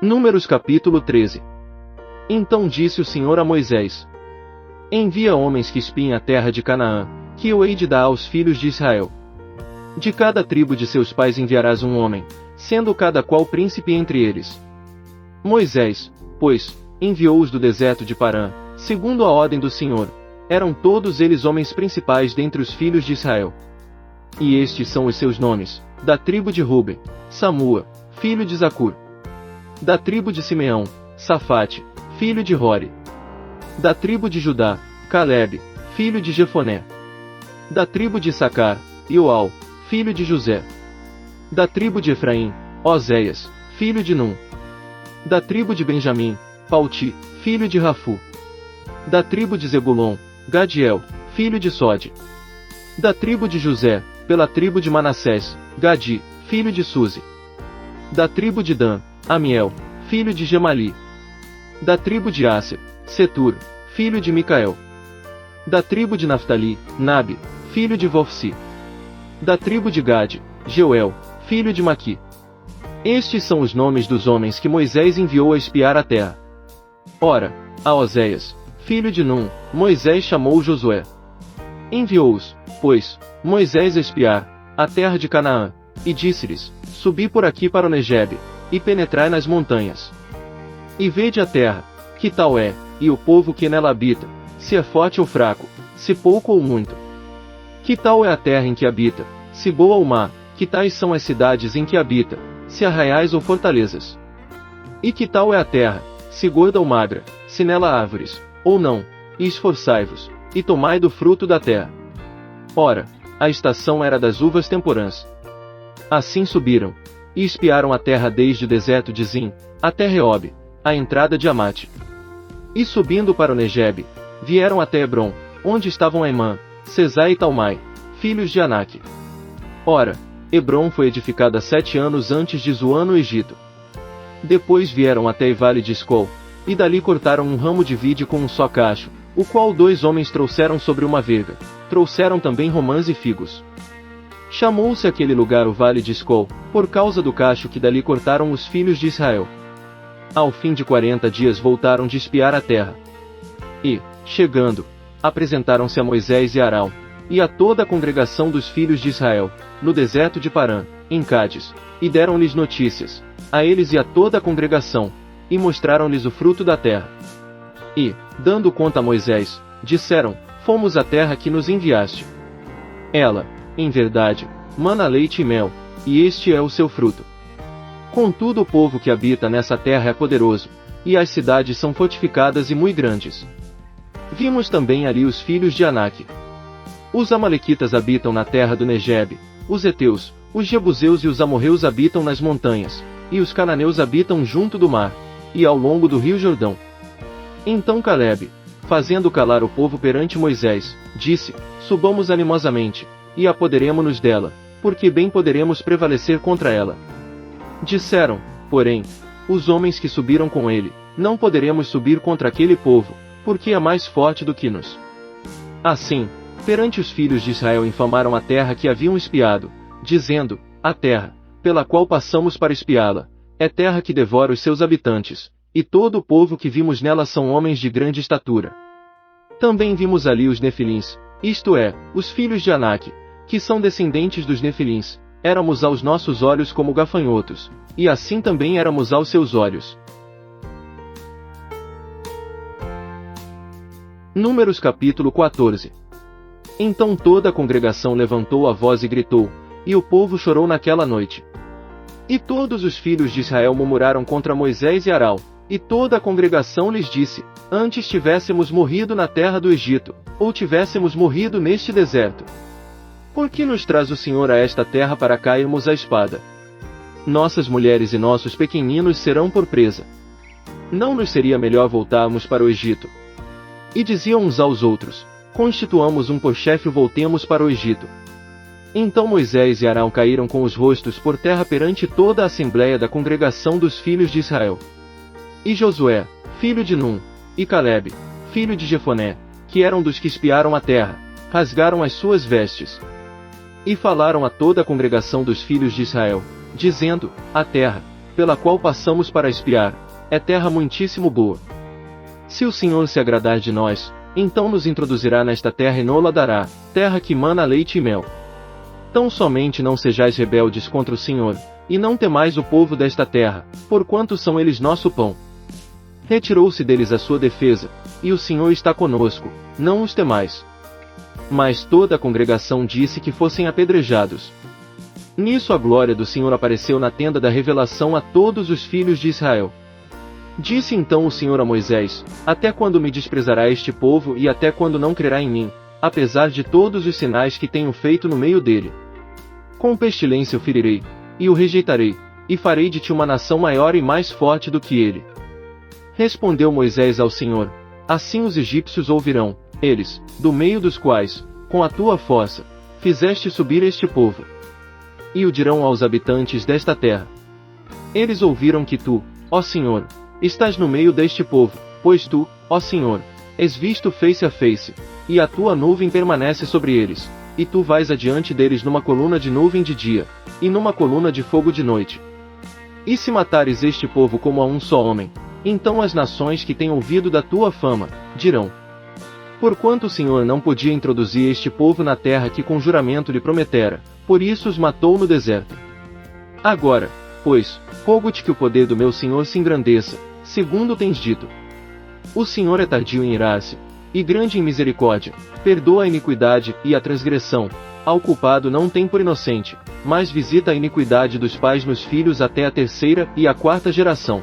Números capítulo 13. Então disse o Senhor a Moisés: Envia homens que espiem a terra de Canaã, que eu hei de dar aos filhos de Israel. De cada tribo de seus pais enviarás um homem, sendo cada qual príncipe entre eles. Moisés, pois, enviou-os do deserto de Parã, segundo a ordem do Senhor. Eram todos eles homens principais dentre os filhos de Israel. E estes são os seus nomes: da tribo de Ruben, Samua, filho de Zacur. Da tribo de Simeão, Safate, filho de Hori. Da tribo de Judá, Calebe, filho de Jefoné. Da tribo de Issacar, Ioal, filho de José. Da tribo de Efraim, Oséias, filho de Num. Da tribo de Benjamim, Palti, filho de Rafu. Da tribo de Zebulon, Gadiel, filho de Sode. Da tribo de José, pela tribo de Manassés, Gadi, filho de Suzi. Da tribo de Dan, Amiel, filho de Gemali. Da tribo de Aser, Setur, filho de Micael. Da tribo de Naftali, Nabe, filho de Vofsi. Da tribo de Gade, Jeuel, filho de Maqui. Estes são os nomes dos homens que Moisés enviou a espiar a terra. Ora, a Oséias, filho de Num, Moisés chamou Josué. Enviou-os, pois, Moisés a espiar a terra de Canaã, e disse-lhes: Subi por aqui para o Negebe, e penetrai nas montanhas. E vede a terra, que tal é, e o povo que nela habita, se é forte ou fraco, se pouco ou muito. Que tal é a terra em que habita, se boa ou má, que tais são as cidades em que habita, se arraiais ou fortalezas. E que tal é a terra, se gorda ou magra, se nela há árvores, ou não, e esforçai-vos, e tomai do fruto da terra. Ora, a estação era das uvas temporãs. Assim subiram, e espiaram a terra desde o deserto de Zim, até Reob, a entrada de Amate. E subindo para o Negebe, vieram até Hebron, onde estavam Aimã, Sesai e Talmai, filhos de Anak. Ora, Hebron foi edificada 7 anos antes de Zoan no Egito. Depois vieram até o vale de Escol, e dali cortaram um ramo de vide com um só cacho, o qual 2 homens trouxeram sobre uma verga. Trouxeram também romãs e figos. Chamou-se aquele lugar o vale de Escol, por causa do cacho que dali cortaram os filhos de Israel. Ao fim de 40 dias voltaram de espiar a terra. E, chegando, apresentaram-se a Moisés e Arão, e a toda a congregação dos filhos de Israel, no deserto de Parã, em Cádiz, e deram-lhes notícias, a eles e a toda a congregação, e mostraram-lhes o fruto da terra. E, dando conta a Moisés, disseram: Fomos à terra que nos enviaste. Ela, em verdade, mana leite e mel, e este é o seu fruto. Contudo o povo que habita nessa terra é poderoso, e as cidades são fortificadas e muito grandes. Vimos também ali os filhos de Anak. Os amalequitas habitam na terra do Negebe, os heteus, os jebuseus e os amorreus habitam nas montanhas, e os cananeus habitam junto do mar, e ao longo do rio Jordão. Então Calebe, fazendo calar o povo perante Moisés, disse: Subamos animosamente, e apoderemo-nos dela, porque bem poderemos prevalecer contra ela. Disseram, porém, os homens que subiram com ele: Não poderemos subir contra aquele povo, porque é mais forte do que nós. Assim, perante os filhos de Israel infamaram a terra que haviam espiado, dizendo: A terra, pela qual passamos para espiá-la, é terra que devora os seus habitantes, e todo o povo que vimos nela são homens de grande estatura. Também vimos ali os Nefilins, isto é, os filhos de Anak, que são descendentes dos Nefilins. Éramos aos nossos olhos como gafanhotos, e assim também éramos aos seus olhos. Números capítulo 14. Então toda a congregação levantou a voz e gritou, e o povo chorou naquela noite. E todos os filhos de Israel murmuraram contra Moisés e Arão, e toda a congregação lhes disse: Antes tivéssemos morrido na terra do Egito, ou tivéssemos morrido neste deserto. Por que nos traz o Senhor a esta terra para cairmos à espada? Nossas mulheres e nossos pequeninos serão por presa. Não nos seria melhor voltarmos para o Egito? E diziam uns aos outros: Constituamos um por chefe e voltemos para o Egito. Então Moisés e Arão caíram com os rostos por terra perante toda a assembléia da congregação dos filhos de Israel. E Josué, filho de Num, e Calebe, filho de Jefoné, que eram dos que espiaram a terra, rasgaram as suas vestes. E falaram a toda a congregação dos filhos de Israel, dizendo: A terra, pela qual passamos para espiar, é terra muitíssimo boa. Se o Senhor se agradar de nós, então nos introduzirá nesta terra e nos-la dará, terra que mana leite e mel. Tão somente não sejais rebeldes contra o Senhor, e não temais o povo desta terra, porquanto são eles nosso pão. Retirou-se deles a sua defesa, e o Senhor está conosco, não os temais. Mas toda a congregação disse que fossem apedrejados. Nisso a glória do Senhor apareceu na tenda da revelação a todos os filhos de Israel. Disse então o Senhor a Moisés: Até quando me desprezará este povo e até quando não crerá em mim, apesar de todos os sinais que tenho feito no meio dele? Com pestilência o ferirei, e o rejeitarei, e farei de ti uma nação maior e mais forte do que ele. Respondeu Moisés ao Senhor: Assim os egípcios ouvirão, eles, do meio dos quais, com a tua força, fizeste subir este povo. E o dirão aos habitantes desta terra. Eles ouviram que tu, ó Senhor, estás no meio deste povo, pois tu, ó Senhor, és visto face a face, e a tua nuvem permanece sobre eles, e tu vais adiante deles numa coluna de nuvem de dia, e numa coluna de fogo de noite. E se matares este povo como a um só homem, então as nações que têm ouvido da tua fama, dirão: Porquanto o Senhor não podia introduzir este povo na terra que com juramento lhe prometera, por isso os matou no deserto. Agora, pois, rogo-te que o poder do meu Senhor se engrandeça, segundo tens dito. O Senhor é tardio em irar-se, e grande em misericórdia, perdoa a iniquidade e a transgressão, ao culpado não tem por inocente, mas visita a iniquidade dos pais nos filhos até a terceira e a quarta geração.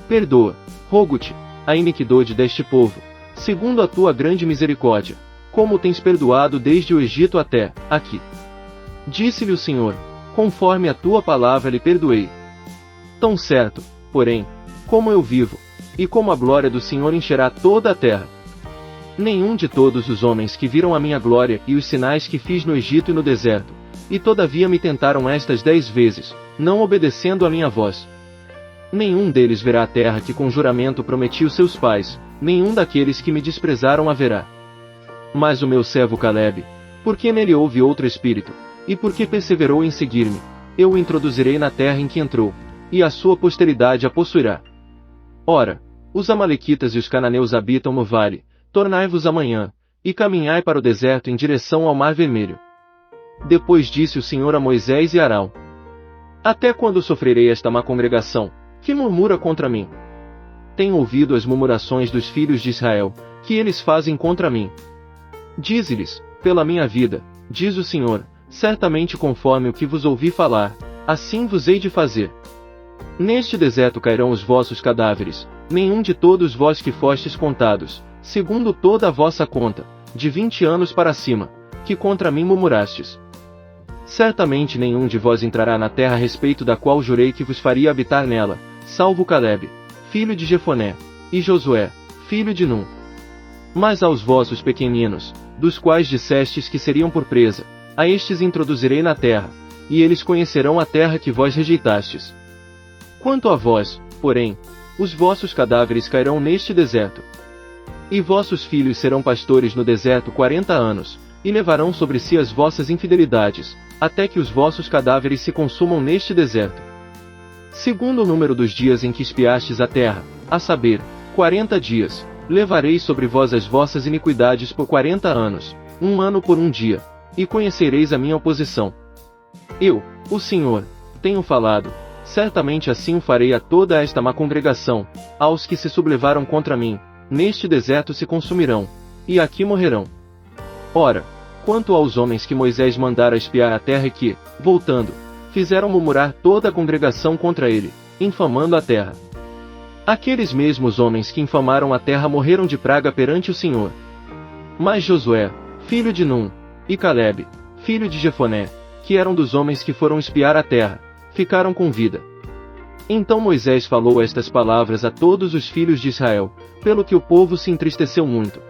Perdoa, rogo-te, a iniquidade deste povo, segundo a tua grande misericórdia, como tens perdoado desde o Egito até aqui. Disse-lhe o Senhor: Conforme a tua palavra lhe perdoei. Tão certo, porém, como eu vivo, e como a glória do Senhor encherá toda a terra. Nenhum de todos os homens que viram a minha glória e os sinais que fiz no Egito e no deserto, e todavia me tentaram estas 10 vezes, não obedecendo à minha voz. Nenhum deles verá a terra que com juramento prometi aos seus pais, nenhum daqueles que me desprezaram a verá. Mas o meu servo Calebe, porque nele houve outro espírito, e porque perseverou em seguir-me, eu o introduzirei na terra em que entrou, e a sua posteridade a possuirá. Ora, os amalequitas e os cananeus habitam no vale, tornai-vos amanhã, e caminhai para o deserto em direção ao Mar Vermelho. Depois disse o Senhor a Moisés e Arão: Até quando sofrerei esta má congregação, que murmura contra mim? Tenho ouvido as murmurações dos filhos de Israel, que eles fazem contra mim. Dize-lhes: Pela minha vida, diz o Senhor, certamente conforme o que vos ouvi falar, assim vos hei de fazer. Neste deserto cairão os vossos cadáveres, nenhum de todos vós que fostes contados, segundo toda a vossa conta, de 20 anos para cima, que contra mim murmurastes. Certamente nenhum de vós entrará na terra a respeito da qual jurei que vos faria habitar nela, salvo Calebe, filho de Jefoné, e Josué, filho de Num. Mas aos vossos pequeninos, dos quais dissestes que seriam por presa, a estes introduzirei na terra, e eles conhecerão a terra que vós rejeitastes. Quanto a vós, porém, os vossos cadáveres cairão neste deserto. E vossos filhos serão pastores no deserto 40 anos, e levarão sobre si as vossas infidelidades, até que os vossos cadáveres se consumam neste deserto. Segundo o número dos dias em que espiastes a terra, a saber, 40 dias, levarei sobre vós as vossas iniquidades por 40 anos, 1 ano por 1 dia, e conhecereis a minha oposição. Eu, o Senhor, tenho falado, certamente assim o farei a toda esta má congregação, aos que se sublevaram contra mim, neste deserto se consumirão, e aqui morrerão. Ora, quanto aos homens que Moisés mandara espiar a terra e que, voltando, fizeram murmurar toda a congregação contra ele, infamando a terra. Aqueles mesmos homens que infamaram a terra morreram de praga perante o Senhor. Mas Josué, filho de Num, e Calebe, filho de Jefoné, que eram dos homens que foram espiar a terra, ficaram com vida. Então Moisés falou estas palavras a todos os filhos de Israel, pelo que o povo se entristeceu muito.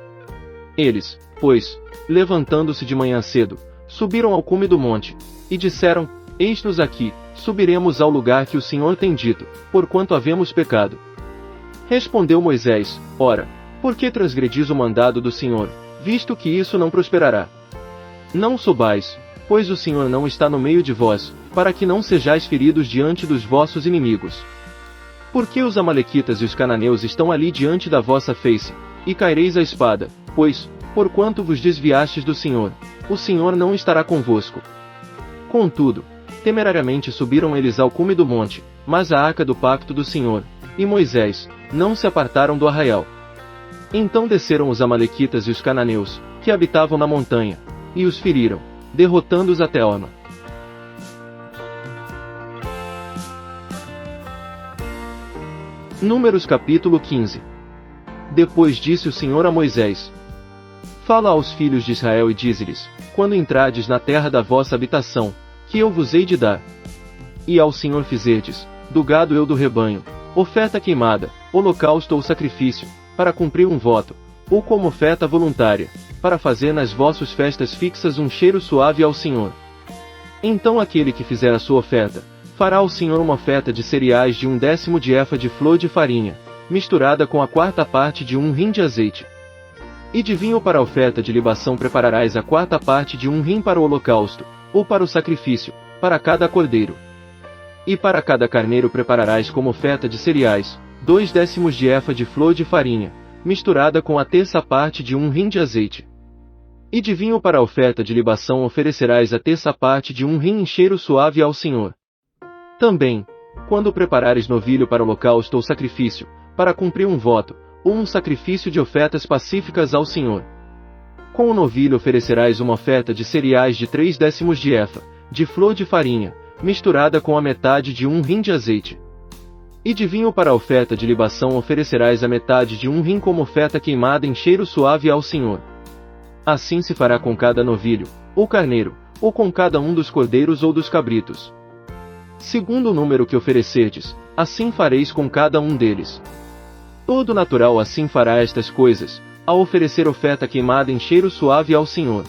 Eles, pois, levantando-se de manhã cedo, subiram ao cume do monte, e disseram: Eis-nos aqui, subiremos ao lugar que o Senhor tem dito, porquanto havemos pecado. Respondeu Moisés: Ora, por que transgredis o mandado do Senhor, visto que isso não prosperará? Não subais, pois o Senhor não está no meio de vós, para que não sejais feridos diante dos vossos inimigos. Porque os amalequitas e os cananeus estão ali diante da vossa face, e caireis a espada, pois, porquanto vos desviastes do Senhor, o Senhor não estará convosco. Contudo, temerariamente subiram eles ao cume do monte, mas a arca do pacto do Senhor, e Moisés, não se apartaram do arraial. Então desceram os amalequitas e os cananeus, que habitavam na montanha, e os feriram, derrotando-os até Horma. Números capítulo 15. Depois disse o Senhor a Moisés: Fala aos filhos de Israel e dize-lhes, quando entrardes na terra da vossa habitação, que eu vos hei de dar. E ao Senhor fizerdes, do gado eu do rebanho, oferta queimada, holocausto ou sacrifício, para cumprir um voto, ou como oferta voluntária, para fazer nas vossas festas fixas um cheiro suave ao Senhor. Então aquele que fizer a sua oferta, fará ao Senhor uma oferta de cereais de 1/10 de efa de flor de farinha, misturada com a 4ª parte de 1 rim de azeite. E de vinho para a oferta de libação prepararás a 4ª parte de 1 rim para o holocausto, ou para o sacrifício, para cada cordeiro. E para cada carneiro prepararás como oferta de cereais, 2/10 de efa de flor de farinha, misturada com a 1/3 parte de 1 rim de azeite. E de vinho para a oferta de libação oferecerás a 1/3 parte de 1 rim em cheiro suave ao Senhor. Também, quando preparares novilho para holocausto ou sacrifício, para cumprir um voto, ou um sacrifício de ofertas pacíficas ao Senhor. Com o novilho oferecerás uma oferta de cereais de 3/10 de efa, de flor de farinha, misturada com a metade de 1 rim de azeite. E de vinho para a oferta de libação oferecerás a metade de 1 rim como oferta queimada em cheiro suave ao Senhor. Assim se fará com cada novilho, ou carneiro, ou com cada um dos cordeiros ou dos cabritos. Segundo o número que oferecerdes, assim fareis com cada um deles. Todo natural assim fará estas coisas, ao oferecer oferta queimada em cheiro suave ao Senhor.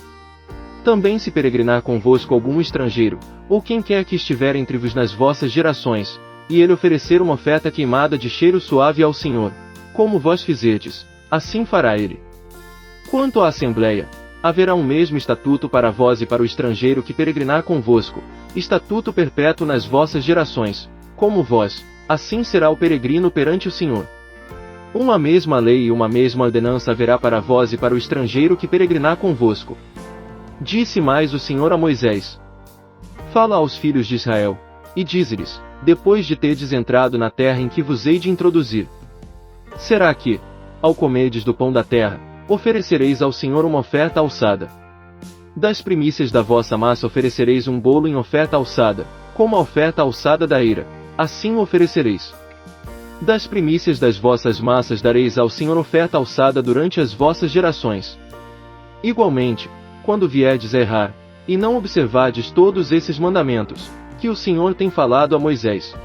Também se peregrinar convosco algum estrangeiro, ou quem quer que estiver entre vos nas vossas gerações, e ele oferecer uma oferta queimada de cheiro suave ao Senhor, como vós fizerdes, assim fará ele. Quanto à assembleia, haverá um mesmo estatuto para vós e para o estrangeiro que peregrinar convosco, estatuto perpétuo nas vossas gerações, como vós, assim será o peregrino perante o Senhor. Uma mesma lei e uma mesma ordenança haverá para vós e para o estrangeiro que peregrinar convosco. Disse mais o Senhor a Moisés: Fala aos filhos de Israel, e dize-lhes, depois de terdes entrado na terra em que vos hei de introduzir. Será que, ao comerdes do pão da terra, oferecereis ao Senhor uma oferta alçada. Das primícias da vossa massa oferecereis um bolo em oferta alçada, como a oferta alçada da eira, assim o oferecereis. Das primícias das vossas massas dareis ao Senhor oferta alçada durante as vossas gerações. Igualmente, quando vierdes a errar, e não observardes todos esses mandamentos, que o Senhor tem falado a Moisés.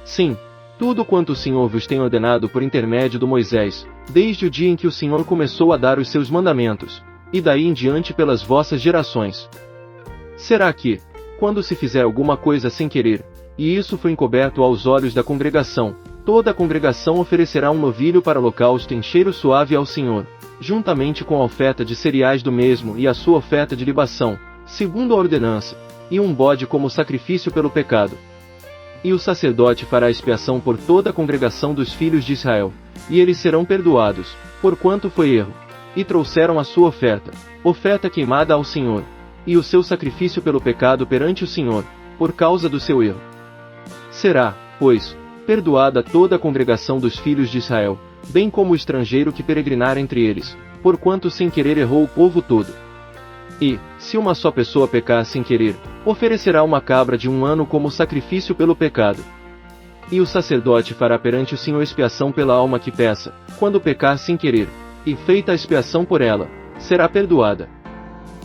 Sim, tudo quanto o Senhor vos tem ordenado por intermédio do Moisés, desde o dia em que o Senhor começou a dar os seus mandamentos, e daí em diante pelas vossas gerações. Será que, quando se fizer alguma coisa sem querer, e isso foi encoberto aos olhos da congregação, toda a congregação oferecerá um novilho para holocausto em cheiro suave ao Senhor, juntamente com a oferta de cereais do mesmo e a sua oferta de libação, segundo a ordenança, e um bode como sacrifício pelo pecado. E o sacerdote fará expiação por toda a congregação dos filhos de Israel, e eles serão perdoados, porquanto foi erro, e trouxeram a sua oferta, oferta queimada ao Senhor, e o seu sacrifício pelo pecado perante o Senhor, por causa do seu erro. Será, pois, perdoada toda a congregação dos filhos de Israel, bem como o estrangeiro que peregrinar entre eles, porquanto sem querer errou o povo todo. E, se uma só pessoa pecar sem querer, oferecerá uma cabra de 1 ano como sacrifício pelo pecado. E o sacerdote fará perante o Senhor expiação pela alma que peça, quando pecar sem querer, e feita a expiação por ela, será perdoada.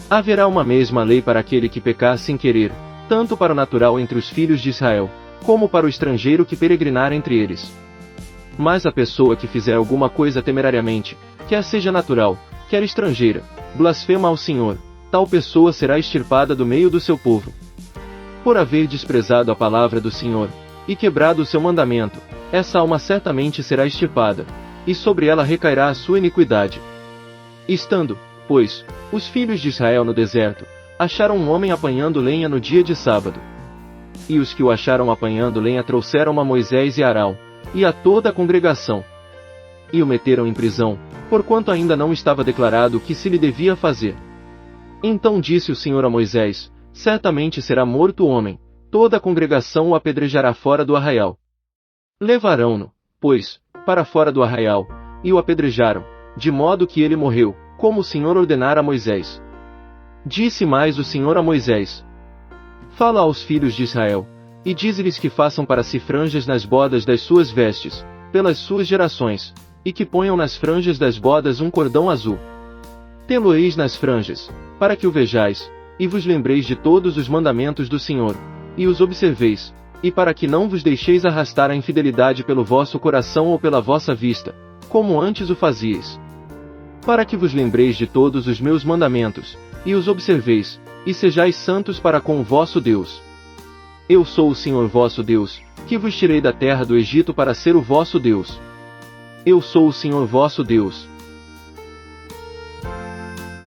Haverá uma mesma lei para aquele que pecar sem querer, tanto para o natural entre os filhos de Israel, como para o estrangeiro que peregrinar entre eles. Mas a pessoa que fizer alguma coisa temerariamente, quer seja natural, quer estrangeira, blasfema ao Senhor, tal pessoa será extirpada do meio do seu povo. Por haver desprezado a palavra do Senhor, e quebrado o seu mandamento, essa alma certamente será extirpada, e sobre ela recairá a sua iniquidade. Estando, pois, os filhos de Israel no deserto, acharam um homem apanhando lenha no dia de sábado. E os que o acharam apanhando lenha trouxeram a Moisés e Arão, e a toda a congregação. E o meteram em prisão, porquanto ainda não estava declarado o que se lhe devia fazer. Então disse o Senhor a Moisés: certamente será morto o homem, toda a congregação o apedrejará fora do arraial. Levarão-no, pois, para fora do arraial, e o apedrejaram, de modo que ele morreu, como o Senhor ordenara a Moisés. Disse mais o Senhor a Moisés: fala aos filhos de Israel, e dize-lhes que façam para si franjas nas bordas das suas vestes, pelas suas gerações, e que ponham nas franjas das bordas um cordão azul. Tê-lo-eis nas franjas, para que o vejais, e vos lembreis de todos os mandamentos do Senhor, e os observeis, e para que não vos deixeis arrastar a infidelidade pelo vosso coração ou pela vossa vista, como antes o fazíeis. Para que vos lembreis de todos os meus mandamentos, e os observeis, e sejais santos para com o vosso Deus. Eu sou o Senhor vosso Deus, que vos tirei da terra do Egito para ser o vosso Deus. Eu sou o Senhor vosso Deus,